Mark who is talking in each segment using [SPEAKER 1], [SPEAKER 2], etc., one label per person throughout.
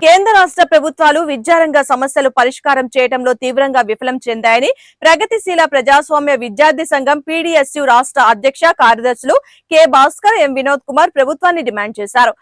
[SPEAKER 1] కేంద్ర రాష్ట్ర ప్రభుత్వాలు విద్యారంగ సమస్యలు పరిష్కారం చేయడంలో తీవ్రంగా విఫలం చెందాయని ప్రగతిశీల ప్రజాస్వామ్య విద్యార్థి సంఘం పీడీఎస్యు రాష్ట్ర అధ్యక్ష కార్యదర్శులు కె భాస్కర్, ఎం వినోద్ కుమార్ ప్రభుత్వాన్ని డిమాండ్ చేశారు.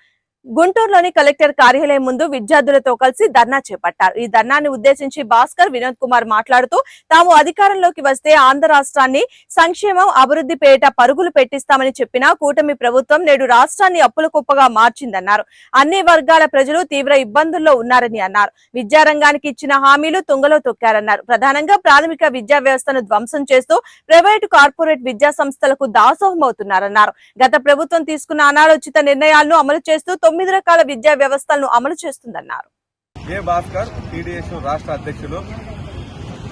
[SPEAKER 1] గుంటూరులోని కలెక్టర్ కార్యాలయం ముందు విద్యార్థులతో కలిసి ధర్నా చేపట్టారు. ఈ ధర్నాన్ని ఉద్దేశించి భాస్కర్, వినోద్ కుమార్ మాట్లాడుతూ తాము అధికారంలోకి వస్తే ఆంధ్ర రాష్ట్రాన్ని సంక్షేమం, అభివృద్ధి పేరిట పరుగులు పెట్టిస్తామని చెప్పిన కూటమి ప్రభుత్వం నేడు రాష్ట్రాన్ని అప్పుల కుప్పగా మార్చిందన్నారు. అన్ని వర్గాల ప్రజలు తీవ్ర ఇబ్బందుల్లో ఉన్నారని అన్నారు. విద్యారంగానికి ఇచ్చిన హామీలు తుంగలో తొక్కారన్నారు. ప్రధానంగా ప్రాథమిక విద్యా వ్యవస్థను ధ్వంసం చేస్తూ ప్రైవేటు, కార్పొరేట్ విద్యా సంస్థలకు దాసోహమవుతున్నారన్నారు. గత ప్రభుత్వం తీసుకున్న అనాలోచిత నిర్ణయాలను అమలు చేస్తూ 9 రకాల విద్యా వ్యవస్థలను అమలు చేస్తుందన్నారు.
[SPEAKER 2] కె భాస్కర్, టీడీఎస్ రాష్ట్ర అధ్యక్షులు.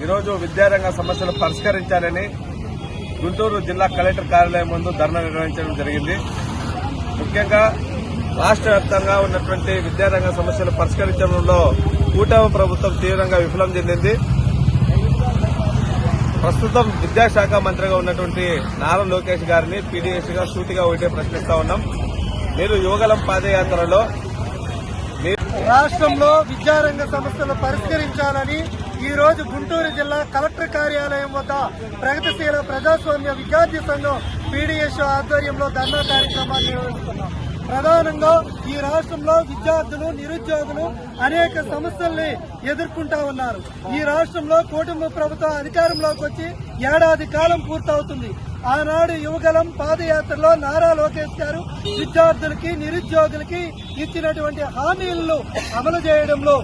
[SPEAKER 2] ఈరోజు విద్యారంగ సమస్యలు పరిష్కరించాలని గుంటూరు జిల్లా కలెక్టర్ కార్యాలయం ముందు ధర్నా నిర్వహించడం జరిగింది. ముఖ్యంగా రాష్ట్ర వ్యాప్తంగా ఉన్నటువంటి విద్యారంగ సమస్యలు పరిష్కరించడంలో కూటమి ప్రభుత్వం తీవ్రంగా విఫలం చెందింది. ప్రస్తుతం విద్యాశాఖ మంత్రిగా ఉన్నటువంటి నారా లోకేష్ గారిని పీడీఎస్ గా సూటిగా ఒకటే ప్రశ్నిస్తా ఉన్నాం. మీరు యువగలం పాదయాత్రలో
[SPEAKER 3] రాష్ట్రంలో విద్యారంగ సమస్యలు పరిష్కరించాలని ఈ రోజు గుంటూరు జిల్లా కలెక్టర్ కార్యాలయం వద్ద ప్రగతిశీల ప్రజాస్వామ్య విద్యార్థి సంఘం పీడీఎస్ ఆధ్వర్యంలో ధర్నా కార్యక్రమాన్ని నిర్వహిస్తున్నాం. ప్రధానంగా ఈ రాష్ట్రంలో విద్యార్థులు, నిరుద్యోగులు అనేక సమస్యల్ని ఎదుర్కొంటా ఉన్నారు. ఈ రాష్ట్రంలో కూటమి ప్రభుత్వం అధికారంలోకి వచ్చి ఏడాది కాలం పూర్తవుతుంది. ఆనాడు యువగలం పాదయాత్రలో నారా లోకేష్ గారు విద్యార్థులకి, నిరుద్యోగులకి ఇచ్చినటువంటి హామీలను అమలు చేయడంలో